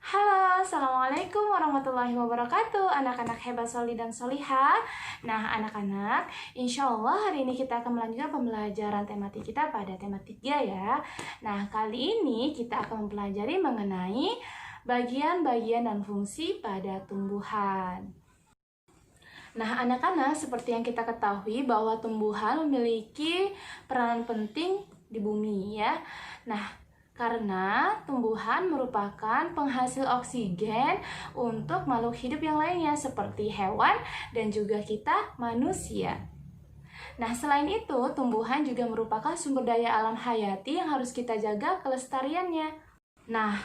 Halo, Assalamualaikum warahmatullahi wabarakatuh. Anak-anak hebat, soli dan soliha. Nah, anak-anak, insya Allah hari ini kita akan melanjutkan pembelajaran tematik kita pada tema 3 ya. Nah, kali ini kita akan mempelajari mengenai bagian-bagian dan fungsi pada tumbuhan. Nah, anak-anak, seperti yang kita ketahui bahwa tumbuhan memiliki peranan penting di bumi ya. Nah, karena tumbuhan merupakan penghasil oksigen untuk makhluk hidup yang lainnya seperti hewan dan juga kita manusia. Nah, selain itu, tumbuhan juga merupakan sumber daya alam hayati yang harus kita jaga kelestariannya. Nah,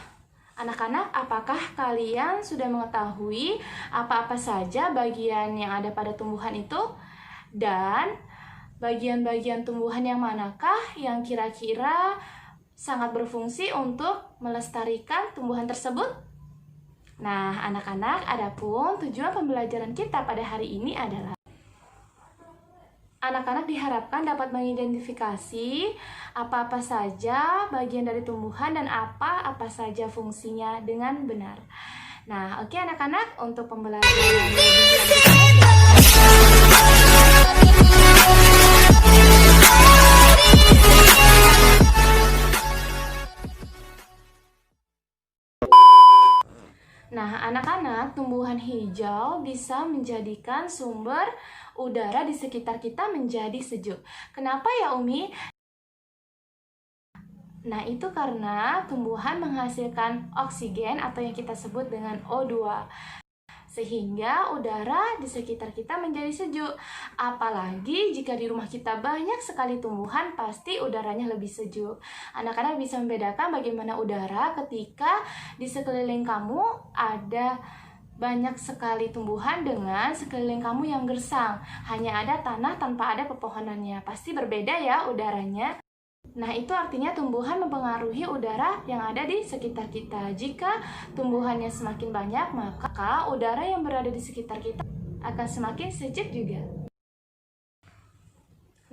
anak-anak, apakah kalian sudah mengetahui apa-apa saja bagian yang ada pada tumbuhan itu? Dan bagian-bagian tumbuhan yang manakah yang kira-kira sangat berfungsi untuk melestarikan tumbuhan tersebut? Nah, anak-anak, adapun tujuan pembelajaran kita pada hari ini adalah anak-anak diharapkan dapat mengidentifikasi apa-apa saja bagian dari tumbuhan dan apa-apa saja fungsinya dengan benar. Nah, oke anak-anak, untuk pembelajaran Nah, anak-anak, tumbuhan hijau bisa menjadikan sumber udara di sekitar kita menjadi sejuk. Kenapa ya, Umi? Nah, itu karena tumbuhan menghasilkan oksigen atau yang kita sebut dengan O2. Sehingga udara di sekitar kita menjadi sejuk. Apalagi jika di rumah kita banyak sekali tumbuhan, pasti udaranya lebih sejuk. Anak-anak bisa membedakan bagaimana udara ketika di sekeliling kamu ada banyak sekali tumbuhan dengan sekeliling kamu yang gersang. Hanya ada tanah tanpa ada pepohonannya. Pasti berbeda ya udaranya. Nah, itu artinya tumbuhan mempengaruhi udara yang ada di sekitar kita. Jika tumbuhannya semakin banyak, maka udara yang berada di sekitar kita akan semakin sejuk juga.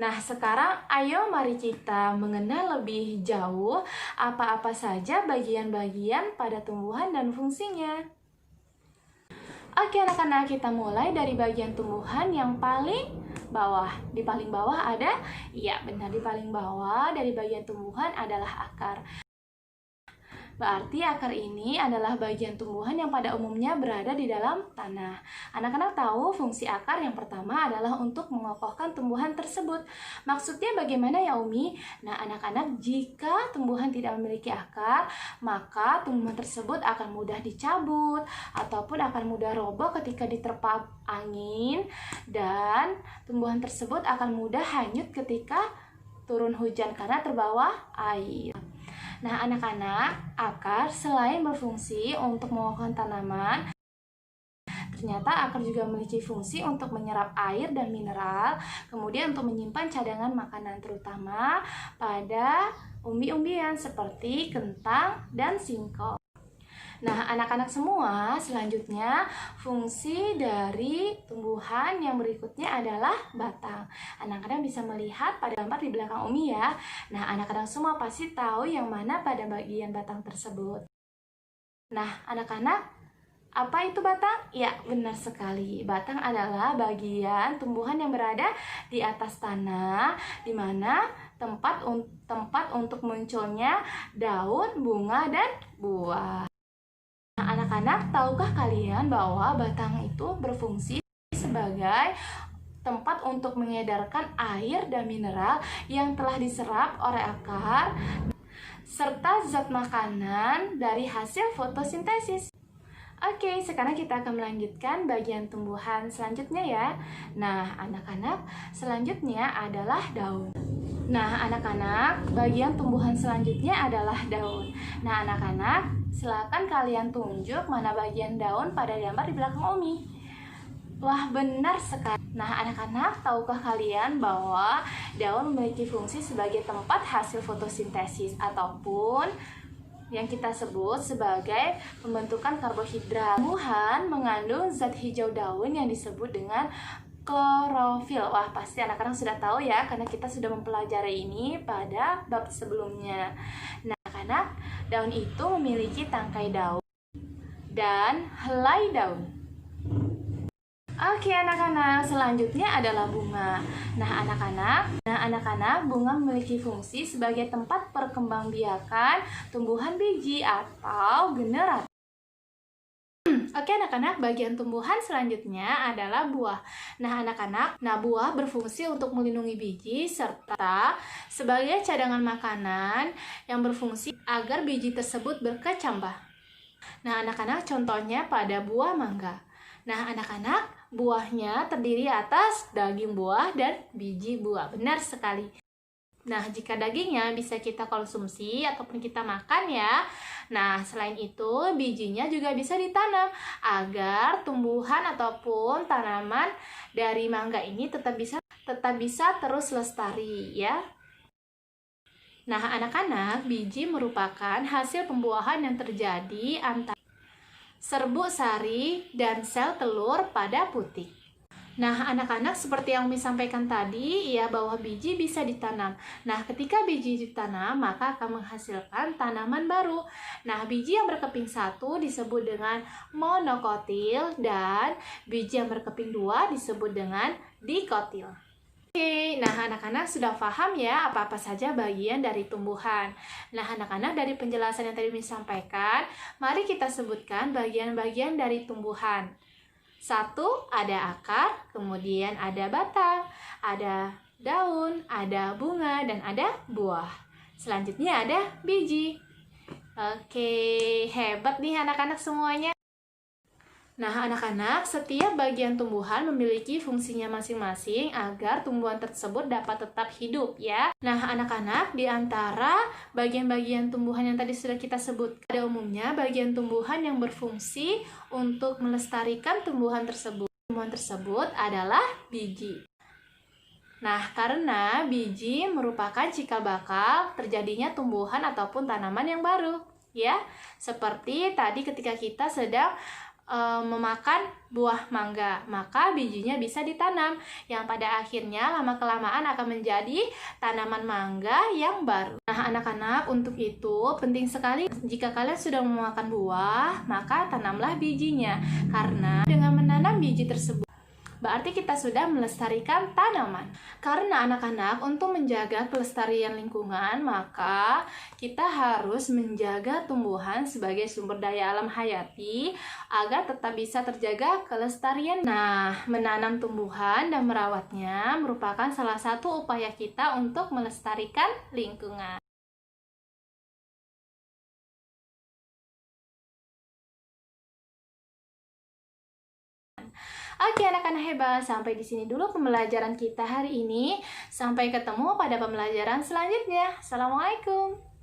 Nah, sekarang ayo mari kita mengenal lebih jauh apa-apa saja bagian-bagian pada tumbuhan dan fungsinya. Oke anak-anak, kita mulai dari bagian tumbuhan yang paling bawah. Di paling bawah ada? Iya benar, di paling bawah dari bagian tumbuhan adalah akar. Berarti akar ini adalah bagian tumbuhan yang pada umumnya berada di dalam tanah. Anak-anak tahu fungsi akar yang pertama adalah untuk mengokohkan tumbuhan tersebut. Maksudnya bagaimana ya Umi? Nah anak-anak, jika tumbuhan tidak memiliki akar, maka tumbuhan tersebut akan mudah dicabut ataupun akan mudah roboh ketika diterpa angin, dan tumbuhan tersebut akan mudah hanyut ketika turun hujan karena terbawa air. Nah, anak-anak, akar selain berfungsi untuk mengokohkan tanaman, ternyata akar juga memiliki fungsi untuk menyerap air dan mineral, kemudian untuk menyimpan cadangan makanan terutama pada umbi-umbian seperti kentang dan singkong. Nah, anak-anak semua, selanjutnya fungsi dari tumbuhan yang berikutnya adalah batang. Anak-anak bisa melihat pada gambar di belakang Umi ya. Nah, anak-anak semua pasti tahu yang mana pada bagian batang tersebut. Nah, anak-anak, apa itu batang? Ya, benar sekali. Batang adalah bagian tumbuhan yang berada di atas tanah, di mana tempat untuk munculnya daun, bunga, dan buah. Nah, anak-anak, tahukah kalian bahwa batang itu berfungsi sebagai tempat untuk mengedarkan air dan mineral yang telah diserap oleh akar serta zat makanan dari hasil fotosintesis. Oke, sekarang kita akan melanjutkan bagian tumbuhan selanjutnya ya. Nah, anak-anak, selanjutnya adalah daun. Nah, anak-anak, bagian tumbuhan selanjutnya adalah daun. Nah, anak-anak, silakan kalian tunjuk mana bagian daun pada gambar di belakang Umi. Wah, benar sekali. Nah, anak-anak, tahukah kalian bahwa daun memiliki fungsi sebagai tempat hasil fotosintesis ataupun yang kita sebut sebagai pembentukan karbohidrat. Tumbuhan mengandung zat hijau daun yang disebut dengan klorofil. Wah, pasti anak-anak sudah tahu ya, karena kita sudah mempelajari ini pada bab sebelumnya. Nah, anak-anak, daun itu memiliki tangkai daun dan helai daun. Oke anak-anak, selanjutnya adalah bunga. Nah anak-anak, bunga memiliki fungsi sebagai tempat perkembangbiakan tumbuhan biji atau generasi. Oke anak-anak, bagian tumbuhan selanjutnya adalah buah. Nah anak-anak, buah berfungsi untuk melindungi biji serta sebagai cadangan makanan yang berfungsi agar biji tersebut berkecambah. Nah anak-anak, contohnya pada buah mangga. Nah anak-anak, buahnya terdiri atas daging buah dan biji buah. Benar sekali. Nah, jika dagingnya bisa kita konsumsi ataupun kita makan ya. Nah, selain itu bijinya juga bisa ditanam agar tumbuhan ataupun tanaman dari mangga ini tetap bisa terus lestari ya. Nah, anak-anak, biji merupakan hasil pembuahan yang terjadi antara serbuk sari dan sel telur pada putik. Nah, anak-anak, seperti yang disampaikan tadi, ya bahwa biji bisa ditanam. Nah, ketika biji ditanam, maka akan menghasilkan tanaman baru. Nah, biji yang berkeping satu disebut dengan monokotil dan biji yang berkeping dua disebut dengan dikotil. Oke, nah anak-anak sudah paham ya apa-apa saja bagian dari tumbuhan. Nah, anak-anak, dari penjelasan yang tadi disampaikan, mari kita sebutkan bagian-bagian dari tumbuhan. 1, ada akar, kemudian ada batang, ada daun, ada bunga, dan ada buah. Selanjutnya ada biji. Oke, hebat nih anak-anak semuanya. Nah, anak-anak, setiap bagian tumbuhan memiliki fungsinya masing-masing agar tumbuhan tersebut dapat tetap hidup ya. Nah, anak-anak, di antara bagian-bagian tumbuhan yang tadi sudah kita sebut, pada umumnya bagian tumbuhan yang berfungsi untuk melestarikan tumbuhan tersebut. Tumbuhan tersebut adalah biji. Nah, karena biji merupakan cikal bakal terjadinya tumbuhan ataupun tanaman yang baru ya. Seperti tadi ketika kita sedang memakan buah mangga, maka bijinya bisa ditanam yang pada akhirnya lama-kelamaan akan menjadi tanaman mangga yang baru. Nah anak-anak, untuk itu penting sekali jika kalian sudah memakan buah, maka tanamlah bijinya, karena dengan menanam biji tersebut berarti kita sudah melestarikan tanaman. Karena anak-anak, untuk menjaga kelestarian lingkungan, maka kita harus menjaga tumbuhan sebagai sumber daya alam hayati agar tetap bisa terjaga kelestarian. Nah, menanam tumbuhan dan merawatnya merupakan salah satu upaya kita untuk melestarikan lingkungan. Oke anak-anak hebat, sampai di sini dulu pembelajaran kita hari ini. Sampai ketemu pada pembelajaran selanjutnya. Assalamualaikum.